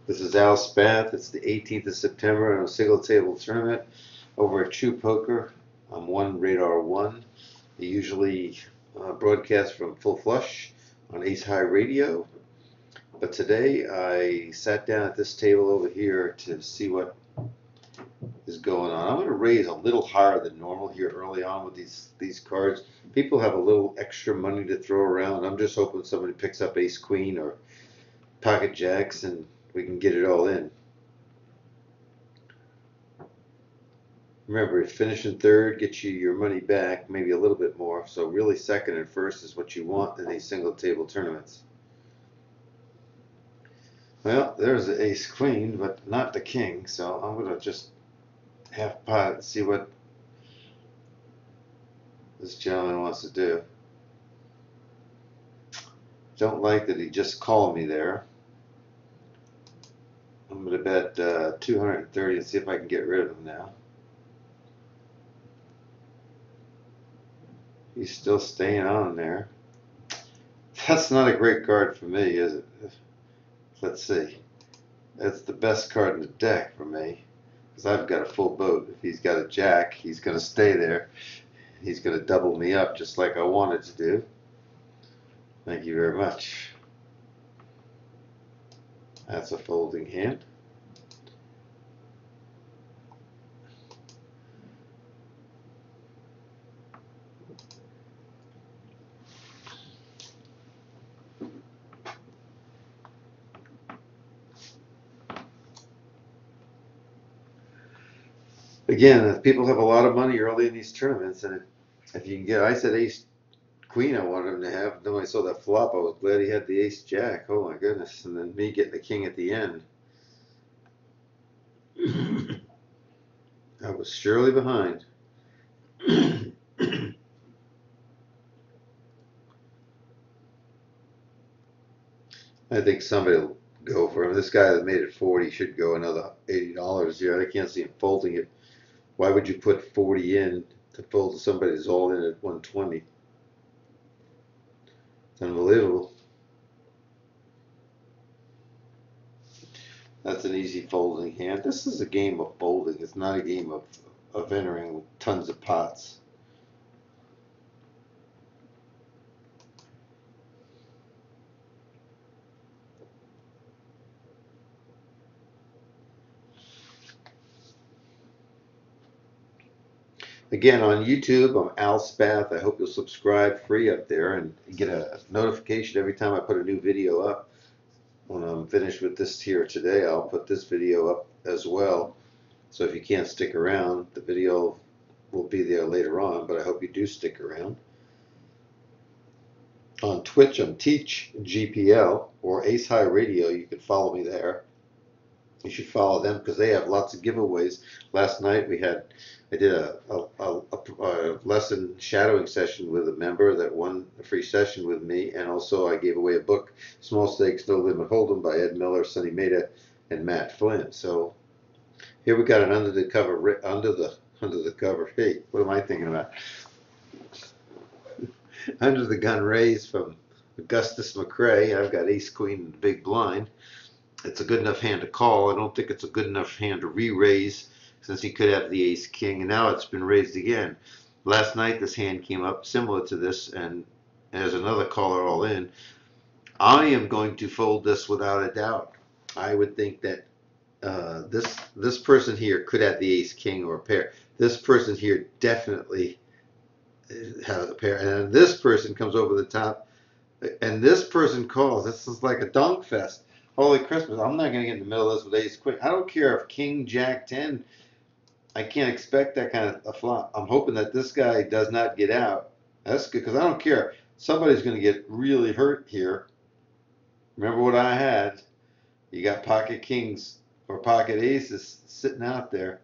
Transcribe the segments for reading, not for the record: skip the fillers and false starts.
This is Al Spath. It's the 18th of September in a single table tournament over at True Poker. I'm one Radar 1. They usually broadcast from Full Flush on Ace High Radio. But today I sat down at this table over here to see what is going on. I'm going to raise a little higher than normal here early on with these cards. People have a little extra money to throw around. I'm just hoping somebody picks up Ace Queen or Pocket Jacks and we can get it all in. Remember, finishing third gets you your money back, maybe a little bit more. So really second and first is what you want in these single table tournaments. Well, there's the ace queen, but not the king. So I'm going to just half pot and see what this gentleman wants to do. Don't like that he just called me there. I'm going to bet 230 and see if I can get rid of him now. He's still staying on there. That's not a great card for me, is it? Let's see. That's the best card in the deck for me, because I've got a full boat. If he's got a jack, he's going to stay there. He's going to double me up just like I wanted to do. Thank you very much. That's a folding hand. Again, if people have a lot of money early in these tournaments, and if you can get, I said ace queen I wanted him to have. Then when I saw that flop, I was glad he had the ace jack. Oh my goodness. And then me getting the king at the end. I was surely behind. I think somebody will go for him. This guy that made it 40 should go another $80 here. I can't see him folding it. Why would you put 40 in to fold to somebody who's all in at 120? It's unbelievable. That's an easy folding hand. This is a game of folding. It's not a game of entering tons of pots. Again, on YouTube, I'm Al Spath. I hope you'll subscribe free up there and get a notification every time I put a new video up. When I'm finished with this here today, I'll put this video up as well. So if you can't stick around, the video will be there later on, but I hope you do stick around. On Twitch, I'm Teach GPL or Ace High Radio. You can follow me there. You should follow them because they have lots of giveaways. Last night I did a lesson shadowing session with a member that won a free session with me, and also I gave away a book, Small Stakes No Limit Hold'em by Ed Miller, Sonny Maida, and Matt Flynn. So here we got an under the cover. Hey, what am I thinking about? Under the gun raise from Augustus McRae. I've got ace queen in the big blind. It's a good enough hand to call. I don't think it's a good enough hand to re-raise since he could have the ace king, and now it's been raised again. Last night this hand came up similar to this, and there's another caller all in. I am going to fold this without a doubt. I would think that this person here could have the ace king or a pair. This person here definitely has a pair, and this person comes over the top, and this person calls. This is like a dunk fest. Holy Christmas, I'm not going to get in the middle of this with ace queen. I don't care if king, jack, 10. I can't expect that kind of a flop. I'm hoping that this guy does not get out. That's good, because I don't care. Somebody's going to get really hurt here. Remember what I had. You got pocket kings or pocket aces sitting out there.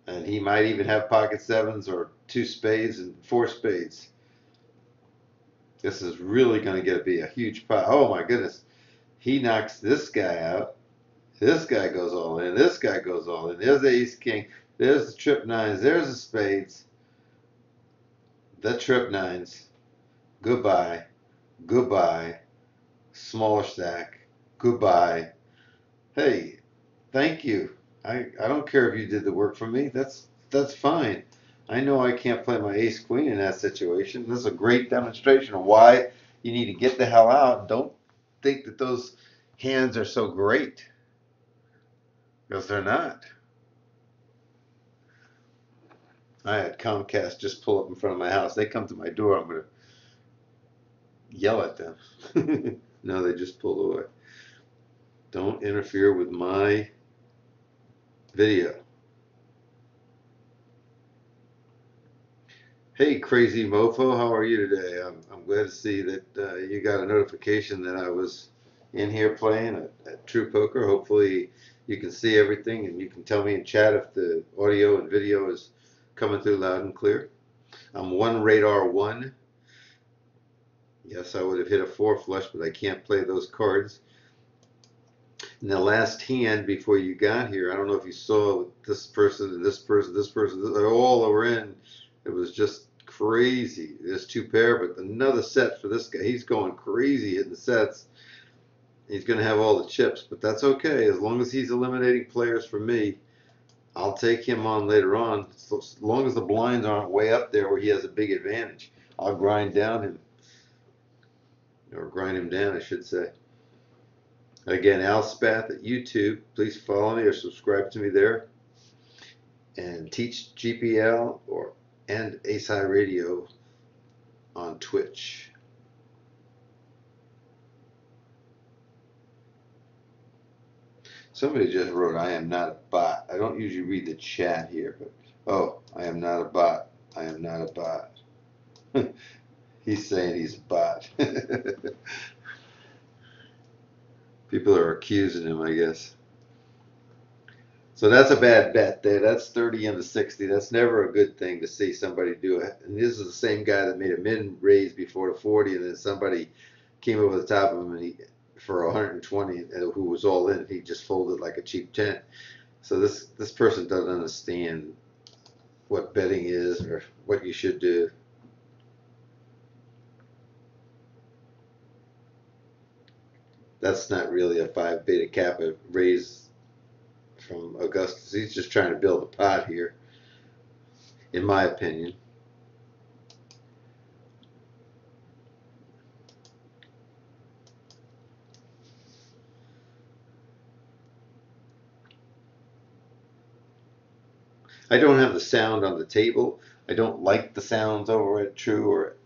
And he might even have pocket sevens or 2 spades and 4 spades. This is really going to be a huge pot. Oh my goodness. He knocks this guy out. This guy goes all in. This guy goes all in. There's the ace king. There's the trip nines. There's the spades. The trip nines. goodbye, goodbye, smaller stack, goodbye. Hey, thank you. I don't care if you did the work for me. That's fine. I know I can't play my ace queen in that situation. This is a great demonstration of why you need to get the hell out. Don't think that those hands are so great, because they're not. I had Comcast just pull up in front of my house. They come to my door. I'm gonna yell at them. No, they just pulled away. Don't interfere with my video. Hey, crazy mofo, how are you today? I'm glad to see that you got a notification that I was in here playing at True Poker. Hopefully, you can see everything and you can tell me in chat if the audio and video is coming through loud and clear. I'm one radar one. Yes, I would have hit a four flush, but I can't play those cards. In the last hand before you got here, I don't know if you saw this person and this person, this person, they're all over in. It was just crazy. There's two pair, but another set for this guy. He's going crazy hitting sets. He's going to have all the chips, but that's okay. As long as he's eliminating players for me, I'll take him on later on. So as long as the blinds aren't way up there where he has a big advantage, I'll grind down him. Or grind him down, I should say. Again, Al Spath at YouTube. Please follow me or subscribe to me there. And teach GPL and Ace High Radio on Twitch. Somebody just wrote, I am not a bot. I don't usually read the chat here, but oh, I am not a bot. I am not a bot. He's saying he's a bot. People are accusing him, I guess. So that's a bad bet there. That's 30 into 60. That's never a good thing to see somebody do it. And this is the same guy that made a min raise before the 40, and then somebody came over the top of him and for 120, who was all in. He just folded like a cheap tent. So this person doesn't understand what betting is or what you should do. That's not really a 5 beta kappa raise from Augustus. He's just trying to build a pot here, in my opinion. I don't have the sound on the table. I don't like the sounds over at True or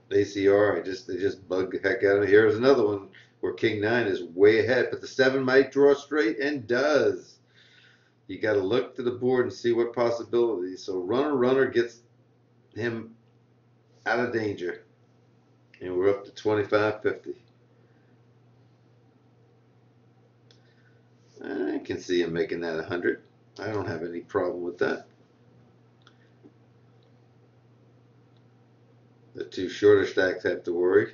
ACR. They just bug the heck out of me. Here's another one where King 9 is way ahead, but the 7 might draw straight and does. You got to look to the board and see what possibilities. So runner gets him out of danger. And we're up to 25.50. I can see him making that 100. I don't have any problem with that. The two shorter stacks have to worry.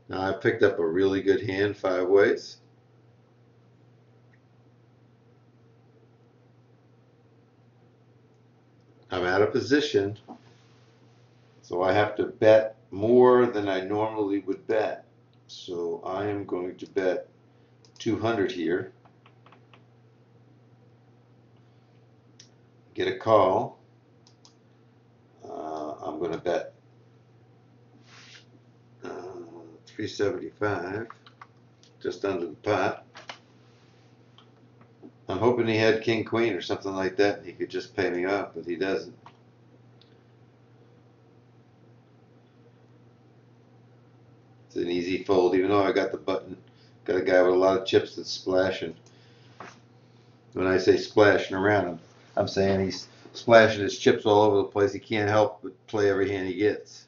Now I picked up a really good hand 5 ways. I'm out of position, so I have to bet more than I normally would bet. So I am going to bet 200 here. Get a call. I'm going to bet 375, just under the pot. I'm hoping he had King Queen or something like that and he could just pay me off, but he doesn't. It's an easy fold, even though I got the button. Got a guy with a lot of chips that's splashing. When I say splashing around, I'm saying he's splashing his chips all over the place. He can't help but play every hand he gets.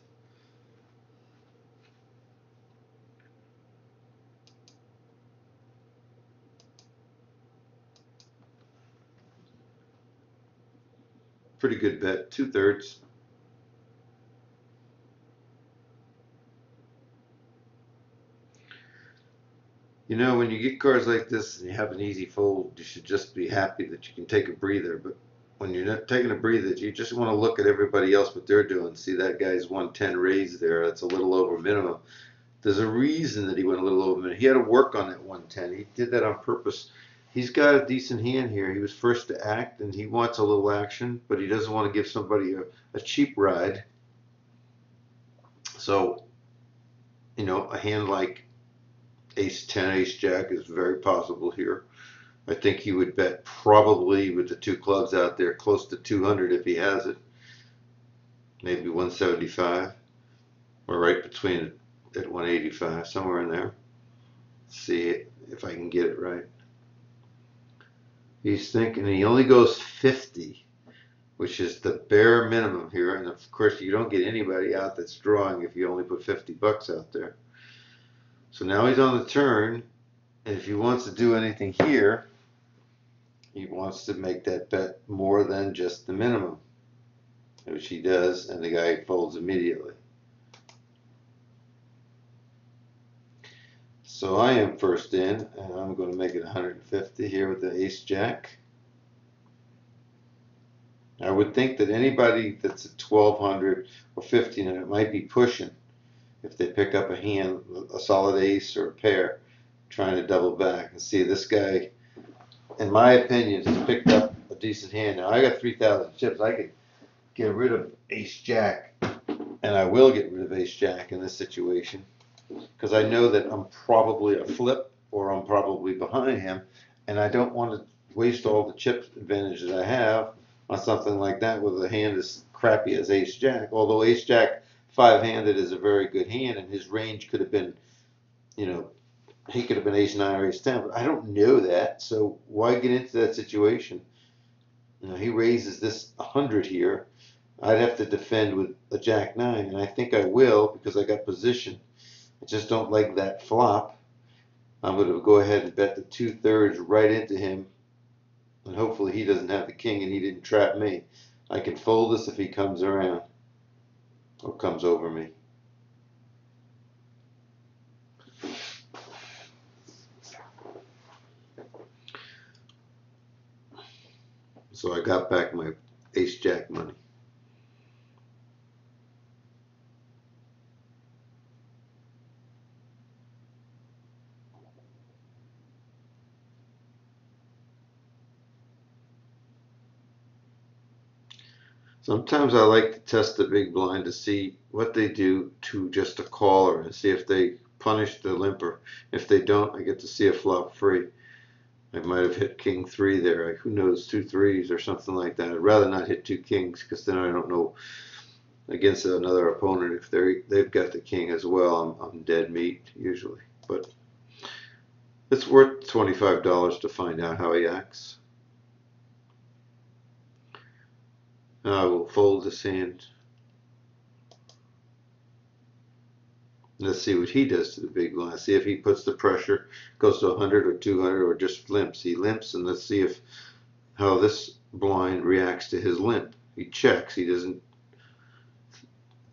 Pretty good bet, 2/3. You know, when you get cards like this and you have an easy fold, you should just be happy that you can take a breather. But when you're not taking a breather, you just want to look at everybody else, what they're doing. See that guy's 110 raise there. That's a little over minimum. There's a reason that he went a little over minimum. He had to work on that 110. He did that on purpose. He's got a decent hand here. He was first to act, and he wants a little action, but he doesn't want to give somebody a cheap ride. So, you know, a hand like ace 10, ace jack is very possible here. I think he would bet probably with the two clubs out there close to 200 if he has it. Maybe 175 or right between at 185, somewhere in there. Let's see if I can get it right. He's thinking he only goes 50, which is the bare minimum here. And of course, you don't get anybody out that's drawing if you only put 50 bucks out there. So now he's on the turn. And if he wants to do anything here, he wants to make that bet more than just the minimum, which he does, and the guy folds immediately. So I am first in, and I'm going to make it 150 here with the ace jack. I would think that anybody that's at 1200 or 1500 might be pushing if they pick up a hand, a solid ace or a pair, trying to double back. And see, this guy, in my opinion, has picked up a decent hand. Now I got 3,000 chips. I could get rid of ace jack, and I will get rid of ace jack in this situation because I know that I'm probably a flip or I'm probably behind him, and I don't want to waste all the chip advantage that I have on something like that with a hand as crappy as ace jack. Although ace jack five-handed is a very good hand, and his range could have been, you know, he could have been ace nine or ace 10, but I don't know that, so why get into that situation? You know, he raises this 100 here. I'd have to defend with a jack nine, and I think I will because I got position. I just don't like that flop. I'm going to go ahead and bet the 2/3 right into him, and hopefully he doesn't have the king and he didn't trap me. I can fold this if he comes around or comes over me. So I got back my ace jack money. Sometimes I like to test the big blind to see what they do to just a caller and see if they punish the limper. If they don't, I get to see a flop free. I might have hit king three there. Who knows, 2 3s or something like that. I'd rather not hit two kings because then I don't know against another opponent if they've got the king as well. I'm dead meat usually, but it's worth $25 to find out how he acts. I will fold this hand. Let's see what he does to the big blind. See if he puts the pressure, goes to 100 or 200 or just limps. He limps, and let's see if how this blind reacts to his limp. He checks. He doesn't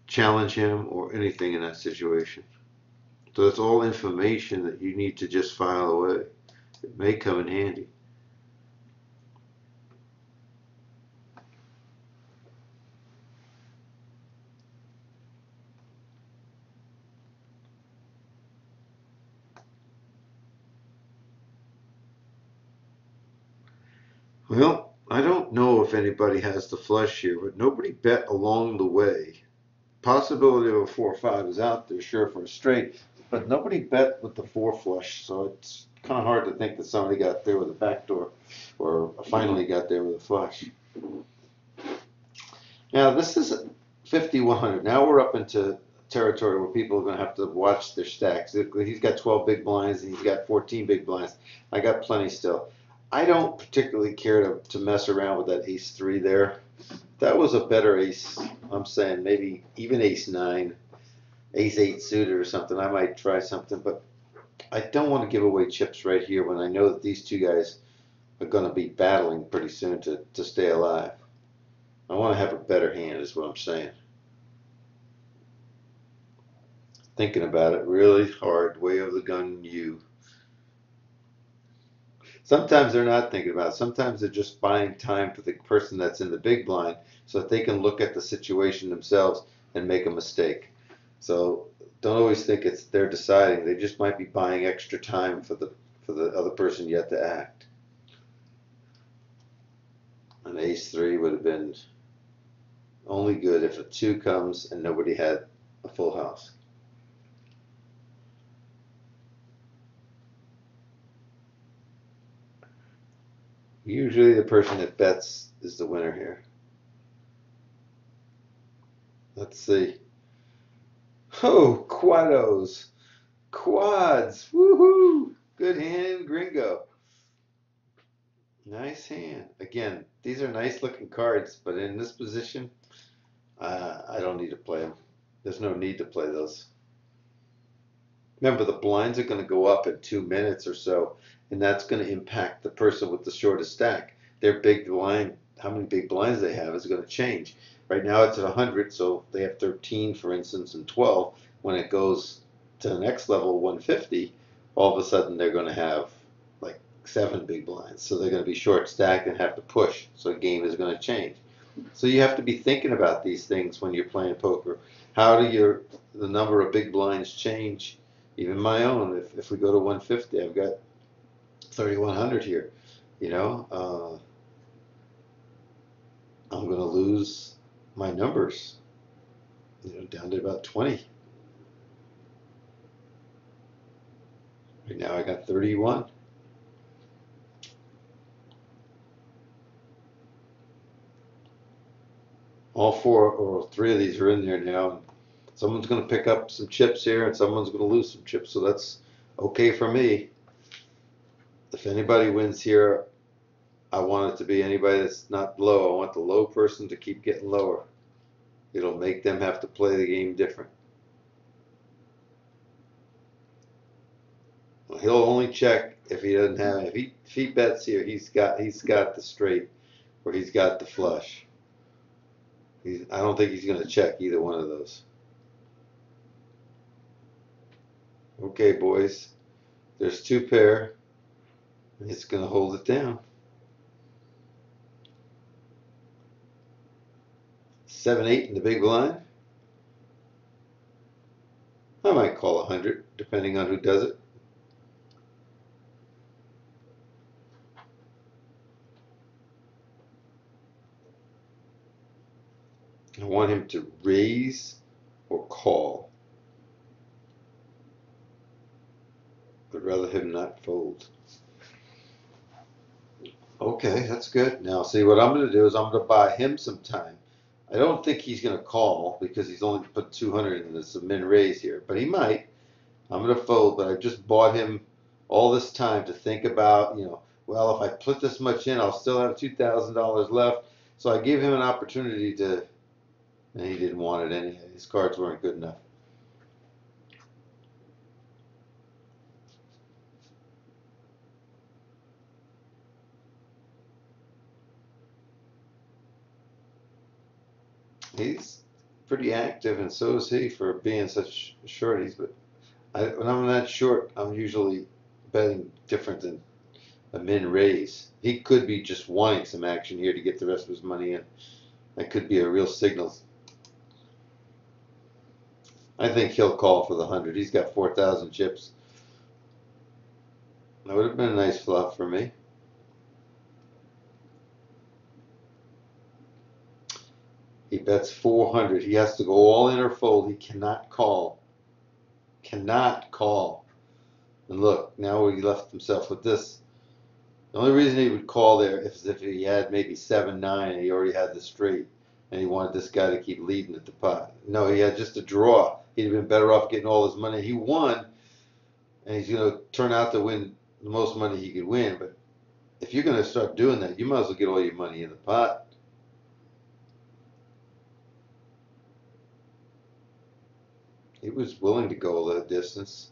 challenge him or anything in that situation. So that's all information that you need to just file away. It may come in handy. Well, I don't know if anybody has the flush here, but nobody bet along the way. Possibility of a 4-5 is out there, sure, for a straight, but nobody bet with the 4 flush, so it's kind of hard to think that somebody got there with a backdoor or finally got there with a flush. Now, this is 50-100. Now we're up into territory where people are going to have to watch their stacks. He's got 12 big blinds and he's got 14 big blinds. I got plenty still. I don't particularly care to mess around with that ace 3 there. That was a better ace. I'm saying maybe even ace 9, ace 8 suited or something. I might try something, but I don't want to give away chips right here when I know that these two guys are going to be battling pretty soon to stay alive. I want to have a better hand is what I'm saying. Thinking about it really hard, way over the gun you. Sometimes they're not thinking about it. Sometimes they're just buying time for the person that's in the big blind so that they can look at the situation themselves and make a mistake. So don't always think it's they're deciding. They just might be buying extra time for the other person yet to act. An ace three would have been only good if a two comes and nobody had a full house. Usually the person that bets is the winner here. Let's see. Oh, quados. Quads. Woohoo. Good hand, gringo. Nice hand. Again, these are nice looking cards, but in this position, I don't need to play them. There's no need to play those. Remember, the blinds are going to go up in 2 minutes or so, and that's going to impact the person with the shortest stack. Their big blind, how many big blinds they have, is going to change. Right now it's at 100, so they have 13, for instance, and 12. When it goes to the next level, 150, all of a sudden they're going to have like 7 big blinds. So they're going to be short stacked and have to push. So the game is going to change. So you have to be thinking about these things when you're playing poker. How do the number of big blinds change? Even my own, if we go to 150, I've got 3,100 here. You know, I'm going to lose my numbers, down to about 20. Right now I got 31. All 4 or 3 of these are in there now. Someone's going to pick up some chips here and someone's going to lose some chips, so that's okay for me. If anybody wins here, I want it to be anybody that's not low. I want the low person to keep getting lower. It'll make them have to play the game different. He'll only check if he doesn't have. If he bets here, he's got the straight or he's got the flush. I don't think he's going to check either one of those. Okay, boys. There's 2 pair. It's going to hold it down. 7-8 in the big blind. I might call 100, depending on who does it. I want him to raise or call. I'd rather him not fold. Okay, that's good. Now, see, what I'm going to do is I'm going to buy him some time. I don't think he's going to call because he's only put 200 in this min raise here, but he might. I'm going to fold, but I just bought him all this time to think about, well, if I put this much in, I'll still have $2,000 left. So I gave him an opportunity to, and he didn't want it anyway. His cards weren't good enough. He's pretty active, and so is he for being such shorties. But when I'm that short, I'm usually betting different than a min raise. He could be just wanting some action here to get the rest of his money in. That could be a real signal. I think he'll call for the 100. He's got 4,000 chips. That would have been a nice flop for me. He bets 400. He has to go all in or fold. He cannot call. Cannot call. And look, now he left himself with this. The only reason he would call there is if he had maybe 7-9 and he already had the straight and he wanted this guy to keep leading at the pot. No, he had just a draw. He'd have been better off getting all his money. He won, and he's going to turn out to win the most money he could win. But if you're going to start doing that, you might as well get all your money in the pot. He was willing to go that distance.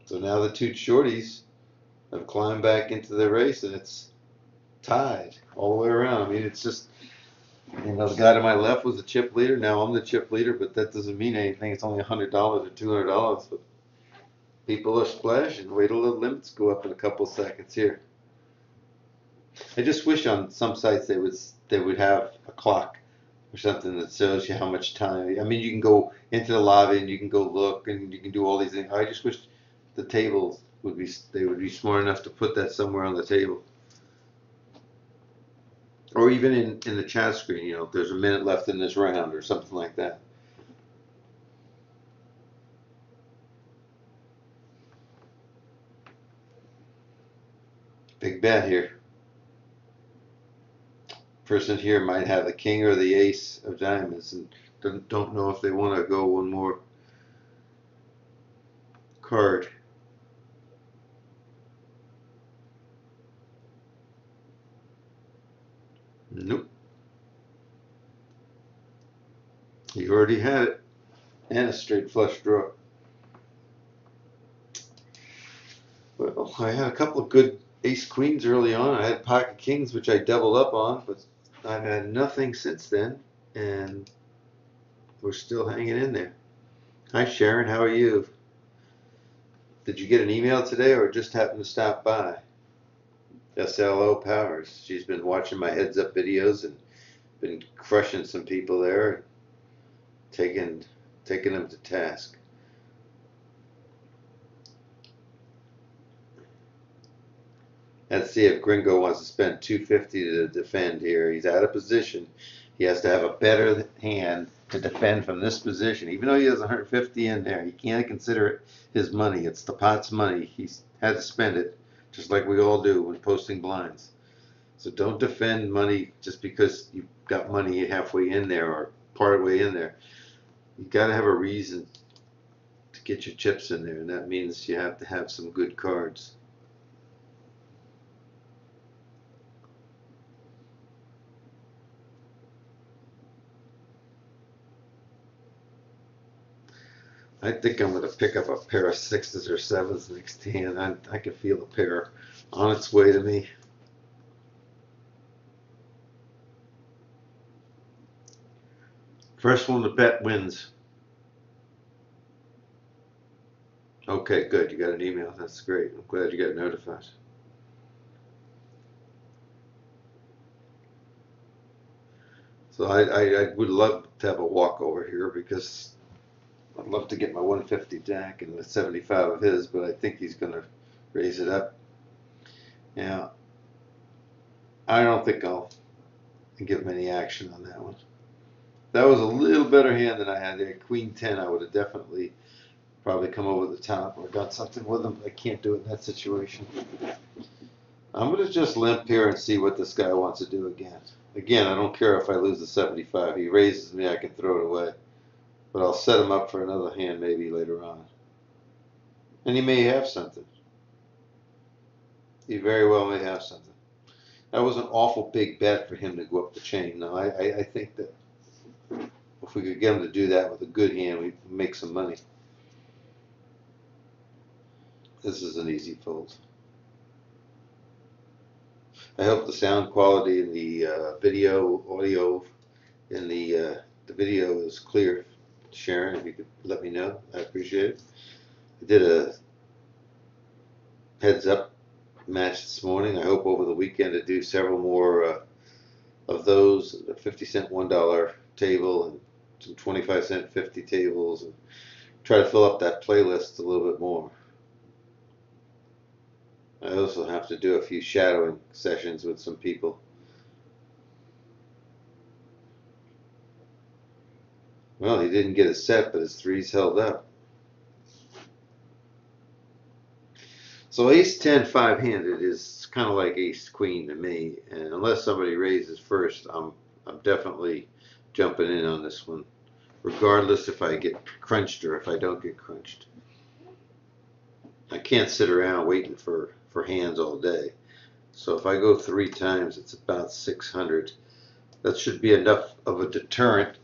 So now the 2 shorties have climbed back into the race, and it's tied all the way around. I mean, it's just, the guy to my left was the chip leader. Now I'm the chip leader, but that doesn't mean anything. It's only $100 or $200. But People are splashing. Wait till the limits go up in a couple seconds here. I just wish on some sites they would have a clock or something that shows you how much time. I mean, you can go into the lobby and you can go look and you can do all these things. I just wish the tables would be smart enough to put that somewhere on the table, or even in the chat screen. You know, if there's a minute left in this round or something like that. Big bet here. Person here might have the king or the ace of diamonds and don't know if they want to go one more card. Nope. You already had it. And a straight flush draw. Well, I had a couple of good ace queens early on. I had pocket kings, which I doubled up on, but I've had nothing since then, and we're still hanging in there. Hi, Sharon. How are you? Did you get an email today or just happen to stop by? SLO Powers. She's been watching my heads up videos and been crushing some people there, taking them to task. Let's see if Gringo wants to spend 250 to defend here. He's out of position. He has to have a better hand to defend from this position. Even though he has 150 in there, he can't consider it his money. It's the pot's money. He's had to spend it, just like we all do when posting blinds. So don't defend money just because you've got money halfway in there or part way in there. You've got to have a reason to get your chips in there, and that means you have to have some good cards. I think I'm going to pick up a pair of sixes or sevens next hand. I can feel a pair on its way to me. First one to bet wins. Okay, good. You got an email. That's great. I'm glad you got notified. So I would love to have a walkover here because I'd love to get my 150 Jack and the 75 of his, but I think he's going to raise it up. Yeah, I don't think I'll give him any action on that one. That was a little better hand than I had there. Queen 10, I would have definitely probably come over the top or done something with him, but I can't do it in that situation. I'm going to just limp here and see what this guy wants to do again. Again, I don't care if I lose the 75. He raises me, I can throw it away. But I'll set him up for another hand maybe later on. And he may have something. He very well may have something. That was an awful big bet for him to go up the chain. Now, I think that if we could get him to do that with a good hand, we'd make some money. This is an easy fold. I hope the sound quality in the audio in the video is clear. Sharon, if you could let me know, I appreciate it. I did a heads up match this morning. I hope over the weekend to do several more of those, the 50-cent $1 table and some 25-cent 50 tables, and try to fill up that playlist a little bit more. I also have to do a few shadowing sessions with some people. Well, he didn't get a set, but his threes held up. So ace 10 5-handed is kind of like ace queen to me, and unless somebody raises first, I'm definitely jumping in on this one, regardless if I get crunched or if I don't get crunched. I can't sit around waiting for hands all day. So if I go 3 times, it's about 600. That should be enough of a deterrent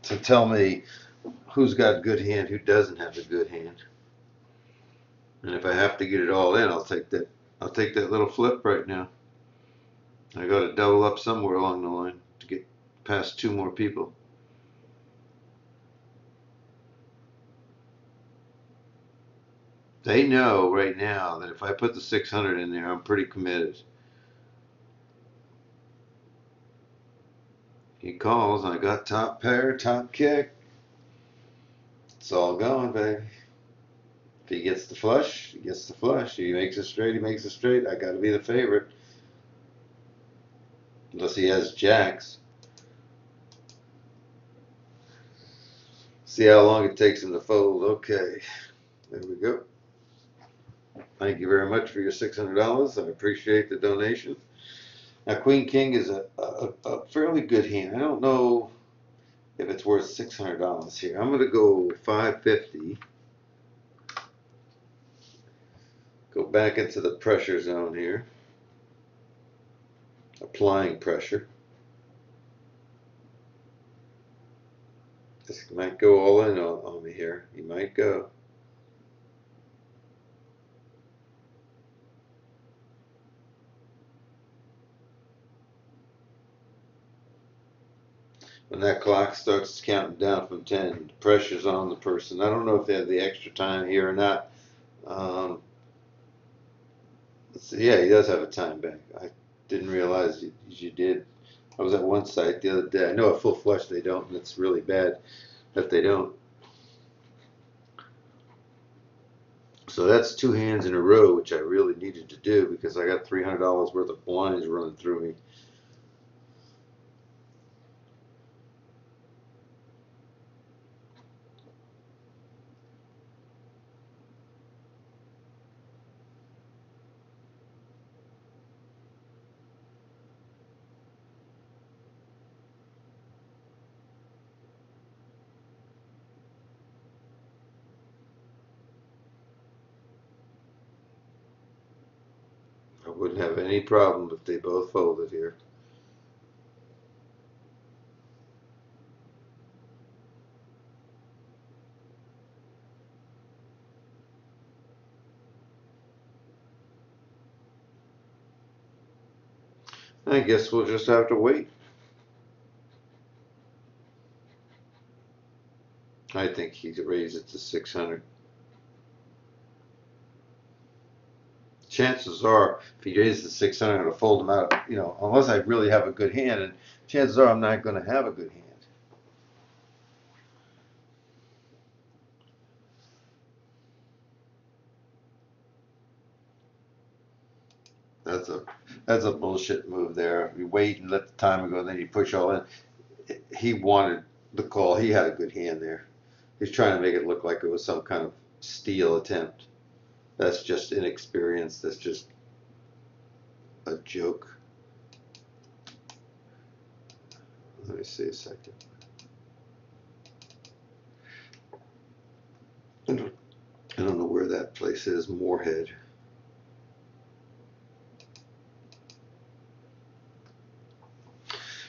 to tell me who's got a good hand, who doesn't have a good hand. And if I have to get it all in, I'll take that little flip right now. I got to double up somewhere along the line to get past 2 more people. They know right now that if I put the 600 in there, I'm pretty committed. He calls, I got top pair, top kick. It's all going, baby. If he gets the flush, he gets the flush. He makes it straight, he makes it straight. I got to be the favorite. Unless he has jacks. See how long it takes him to fold. Okay, there we go. Thank you very much for your $600. I appreciate the donation. Now, Queen King is a fairly good hand. I don't know if it's worth $600 here. I'm going to go 550. Go back into the pressure zone here. Applying pressure. This might go all in on me here. He might go. When that clock starts counting down from 10, the pressure's on the person. I don't know if they have the extra time here or not. Let's see. Yeah, he does have a time bank. I didn't realize you did. I was at one site the other day. I know a full flush they don't, and it's really bad that they don't. So that's two hands in a row, which I really needed to do because I got $300 worth of blinds running through me. I wouldn't have any problem if they both folded here. I guess we'll just have to wait. I think he'd raise it to 600. Chances are, if he raises to 600, I'm going to fold him out. You know, unless I really have a good hand, and chances are I'm not going to have a good hand. That's a bullshit move there. You wait and let the timer go, then you push all in. He wanted the call. He had a good hand there. He's trying to make it look like it was some kind of steal attempt. That's just inexperience. That's just a joke. Let me see a second. I don't know where that place is. Moorhead.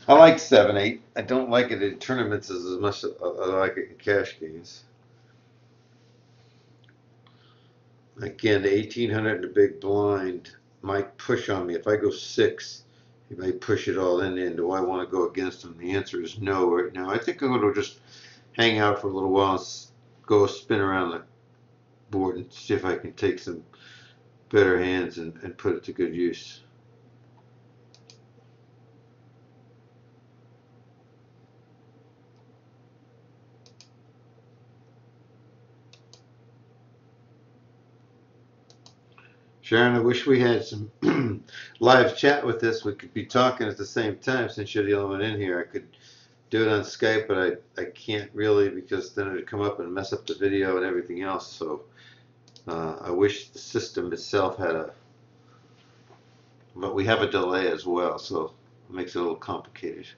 I like 7-8. I don't like it in tournaments as much as I like it in cash games. Again, the 1800 in the big blind might push on me. If I go 6, he may push it all in. And do I want to go against him? The answer is no right now. I think I'm going to just hang out for a little while and go spin around the board and see if I can take some better hands and put it to good use. Sharon, I wish we had some live chat with this. We could be talking at the same time since you're the only one in here. I could do it on Skype, but I can't really because then it'd come up and mess up the video and everything else. So I wish the system itself had but we have a delay as well, so it makes it a little complicated.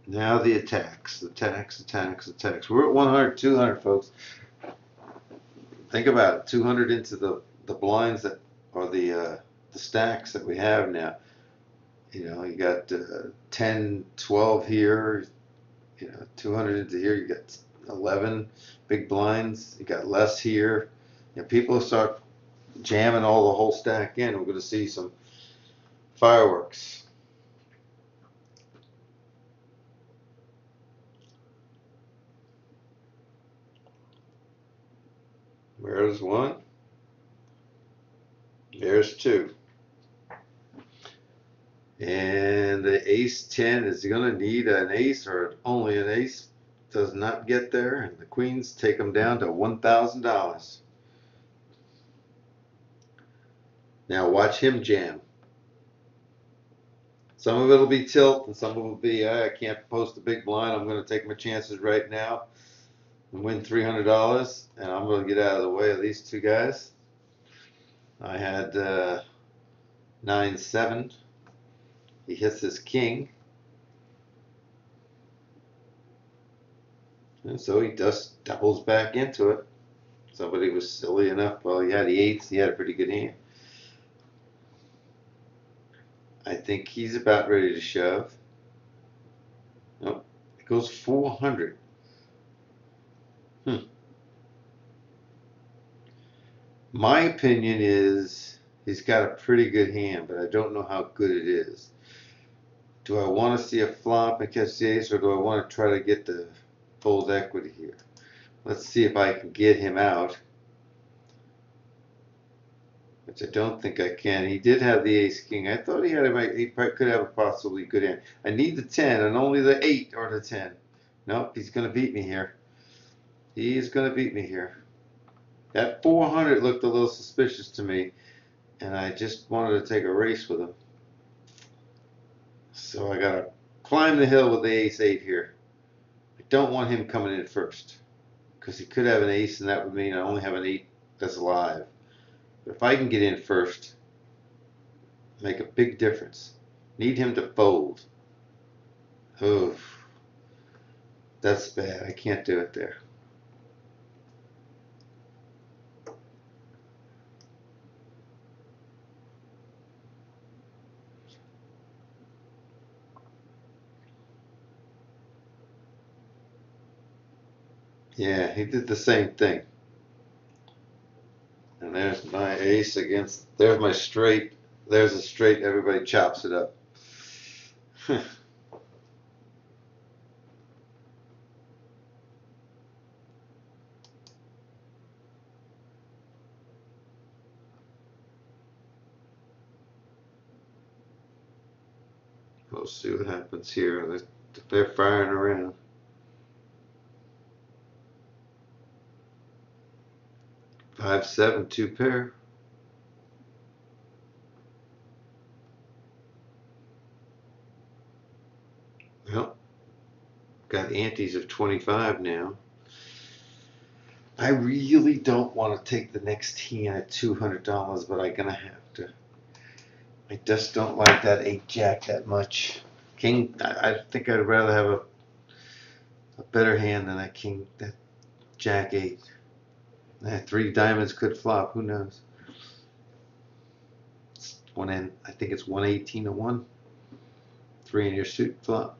Now the attacks. We're at 100, 200, folks. Think about it. 200 into the blinds that are the stacks that we have now. You know, you got 10, 12 here. You know, 200 into here. You got 11 big blinds. You got less here. You know, people start jamming all the whole stack in. We're going to see some fireworks. There's one. There's two. And the ace 10 is going to need an ace, or only an ace does not get there. And the queens take them down to $1,000. Now watch him jam. Some of it will be tilt, and some of it will be, I can't post a big blind. I'm going to take my chances right now and win $300. And I'm going to get out of the way of these two guys. I had 9-7. He hits his king. And so he just doubles back into it. Somebody was silly enough. Well, he had the eights. He had a pretty good hand. I think he's about ready to shove. Nope. It goes 400. My opinion is he's got a pretty good hand, but I don't know how good it is. Do I want to see a flop and catch the ace, or do I want to try to get the fold equity here? Let's see if I can get him out, which I don't think I can. He did have the ace king. I thought he could have a possibly good hand. I need the 10 and only the 8 or the 10. Nope, he's going to beat me here. He's going to beat me here. That 400 looked a little suspicious to me, and I just wanted to take a race with him. So I got to climb the hill with the ace 8 here. I don't want him coming in first, because he could have an ace, and that would mean I only have an 8 that's alive. But if I can get in first, make a big difference. Need him to fold. Oof. That's bad. I can't do it there. Yeah, he did the same thing. And there's my ace against, there's my straight. There's a straight, everybody chops it up. We'll see what happens here. They're firing around. 5-7, 2 pair. Well, got antes of 25 now. I really don't want to take the next hand at $200, but I'm gonna have to. I just don't like that 8-jack that much. King, I think I'd rather have a better hand than that king, that jack 8. That 3 diamonds could flop. Who knows? It's one end. I think it's 118 to 1. 3 in your suit flop.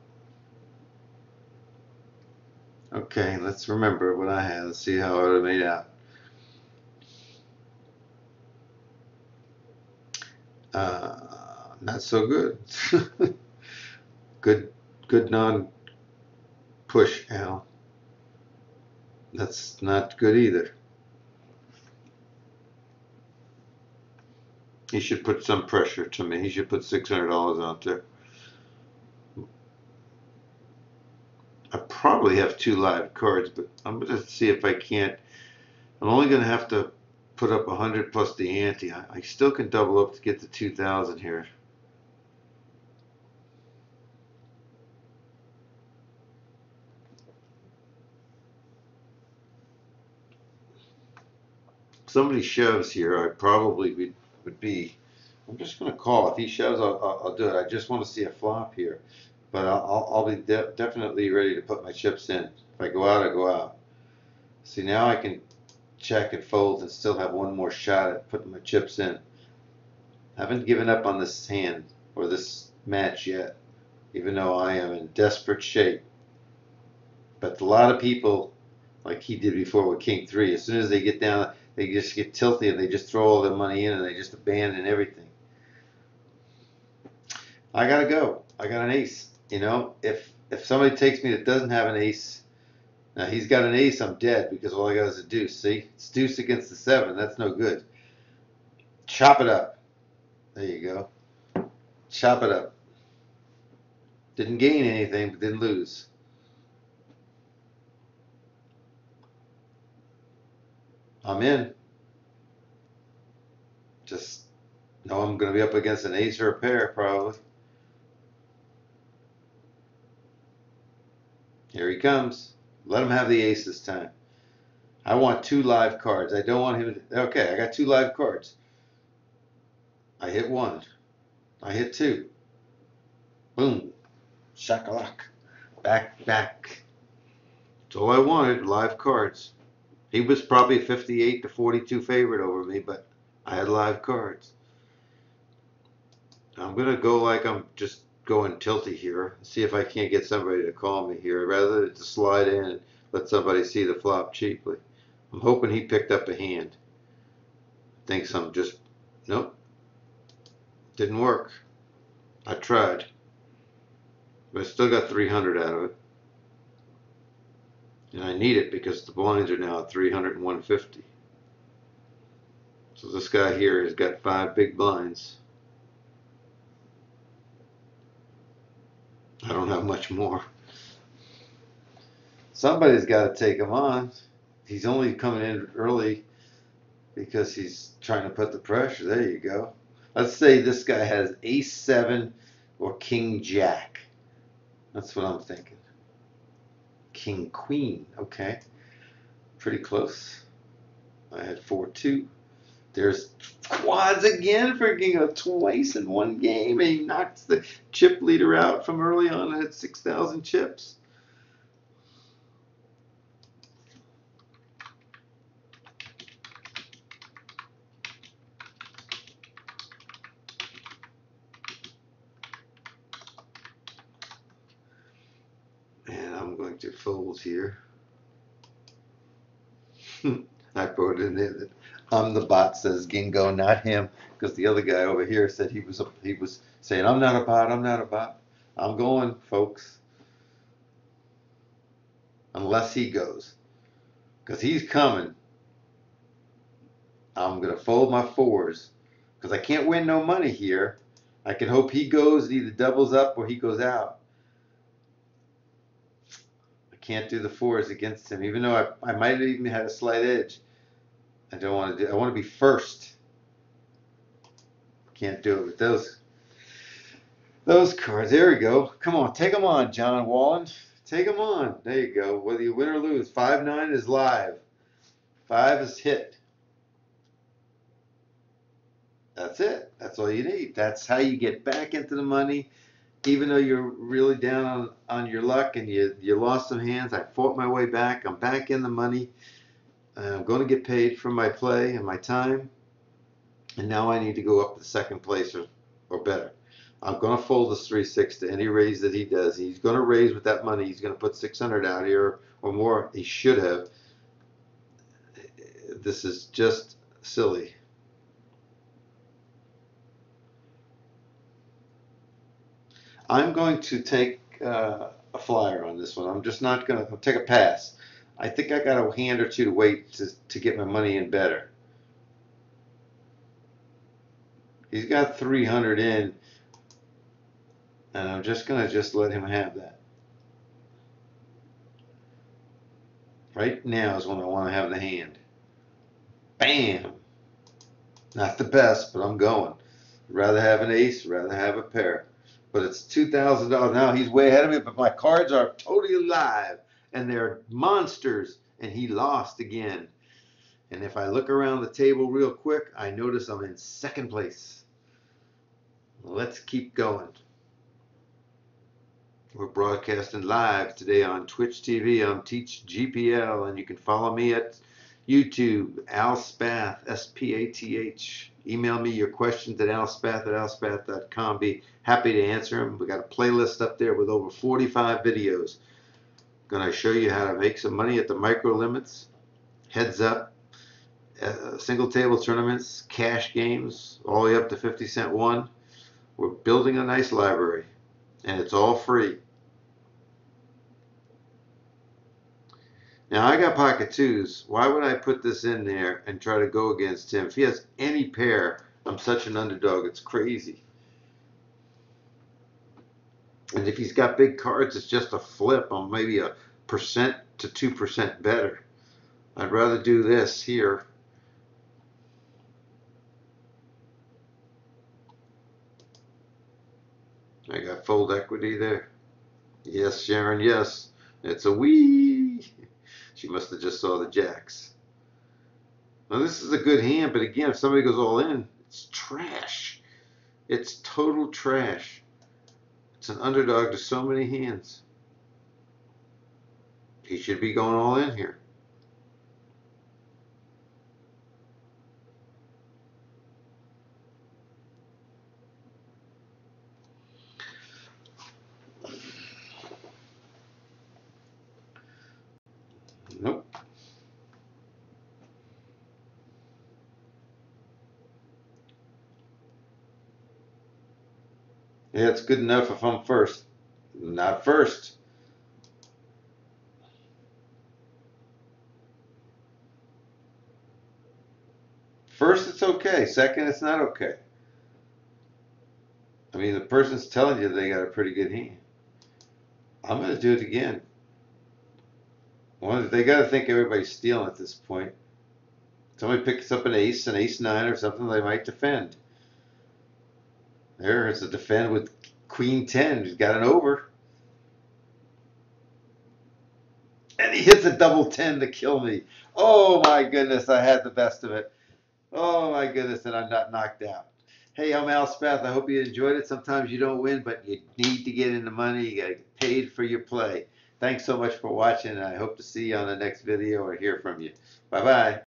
Okay, let's remember what I had. Let's see how I would have made out. Not so good. Good non-push, Al. That's not good either. He should put some pressure to me. He should put $600 out there. I probably have 2 live cards, but I'm going to see if I can't. I'm only going to have to put up 100 plus the ante. I still can double up to get to 2,000 here. If somebody shoves here, I probably would be. I'm just going to call. If he shoves, I'll do it. I just want to see a flop here. But I'll be definitely ready to put my chips in. If I go out, I go out. See, now I can check and fold and still have one more shot at putting my chips in. I haven't given up on this hand or this match yet, even though I am in desperate shape. But a lot of people, like he did before with King 3, as soon as they get down, they just get tilty and they just throw all their money in and they just abandon everything. I gotta go. I got an ace. You know, if somebody takes me that doesn't have an ace, Now he's got an ace, I'm dead because all I got is a deuce. See? It's deuce against the 7. That's no good. Chop it up. There you go. Chop it up. Didn't gain anything, but didn't lose. I'm in. Just know I'm going to be up against an ace or a pair, probably. Here he comes. Let him have the ace this time. I want 2 live cards. I don't want him to. Okay, I got 2 live cards. I hit 1. I hit 2. Boom. Shakalak. Back, back. That's all I wanted, live cards. He was probably 58 to 42 favorite over me, but I had live cards. I'm going to go like I'm just going tilty here. See if I can't get somebody to call me here rather than to slide in and let somebody see the flop cheaply. I'm hoping he picked up a hand. Thinks I'm just, nope. Didn't work. I tried. But I still got 300 out of it. And I need it because the blinds are now at 300 and 150. So this guy here has got 5 big blinds. I don't have much more. Somebody's got to take him on. He's only coming in early because he's trying to put the pressure. There you go. Let's say this guy has ace 7 or king jack. That's what I'm thinking. King queen. Okay. Pretty close. I had 4-2. There's quads again for twice in one game. And he knocks the chip leader out from early on at 6,000 chips. And I'm going to fold here. I wrote in there that I'm the bot, says Gingo, not him, because the other guy over here said he was saying I'm not a bot, I'm not a bot. I'm going, folks, unless he goes, because he's coming. I'm gonna fold my 4s because I can't win no money here. I can hope he goes, it either doubles up or he goes out. I can't do the 4s against him, even though I might have even had a slight edge. I don't want to do. I want to be first. Can't do it with those cards. There we go. Come on, take them on, John Wallen. Take them on. There you go. Whether you win or lose, 5-9 is live. 5 is hit. That's it. That's all you need. That's how you get back into the money. Even though you're really down on your luck and you lost some hands, I fought my way back. I'm back in the money. I'm going to get paid for my play and my time. And now I need to go up to second place or better. I'm going to fold this 3-6 to any raise that he does. He's going to raise with that money. He's going to put 600 out here or more. He should have. This is just silly. I'm going to take a flyer on this one. I'm just not going to take a pass. I think I got a hand or two to wait to get my money in better. He's got 300 in, and I'm just going to let him have that. Right now is when I want to have the hand. Bam! Not the best, but I'm going. Rather have an ace, rather have a pair. But it's $2,000. Now he's way ahead of me, but my cards are totally alive, and they're monsters, and he lost again. And if I look around the table real quick, I notice I'm in second place. Let's keep going. We're broadcasting live today on Twitch TV. I'm Teach GPL, and you can follow me at YouTube, Al Spath, S-P-A-T-H. Email me your questions at alspath@alspath.com. Be happy to answer them. We got a playlist up there with over 45 videos. Going to show you how to make some money at the micro limits, heads up, single table tournaments, cash games, all the way up to 50 cent one. We're building a nice library, and it's all free. Now I got pocket twos. Why would I put this in there and try to go against him? If he has any pair, I'm such an underdog. It's crazy. And if he's got big cards, it's just a flip. I'm maybe a percent to 2% better. I'd rather do this here. I got fold equity there. Yes, Sharon, yes. It's a wee. She must have just saw the jacks. Now this is a good hand, but again, if somebody goes all in, it's trash. It's total trash. It's an underdog to so many hands. He should be going all in here. Nope. Yeah, it's good enough if I'm first. Not first. First, it's okay. Second, it's not okay. I mean, the person's telling you they got a pretty good hand. I'm going to do it again. They got to think everybody's stealing at this point. Somebody picks up an ace nine or something, they might defend. There's a defend with queen 10. He's got an over. And he hits a double 10 to kill me. Oh my goodness, I had the best of it. Oh my goodness, and I'm not knocked out. Hey, I'm Al Spath. I hope you enjoyed it. Sometimes you don't win, but you need to get into money. You got to get paid for your play. Thanks so much for watching, and I hope to see you on the next video or hear from you. Bye-bye.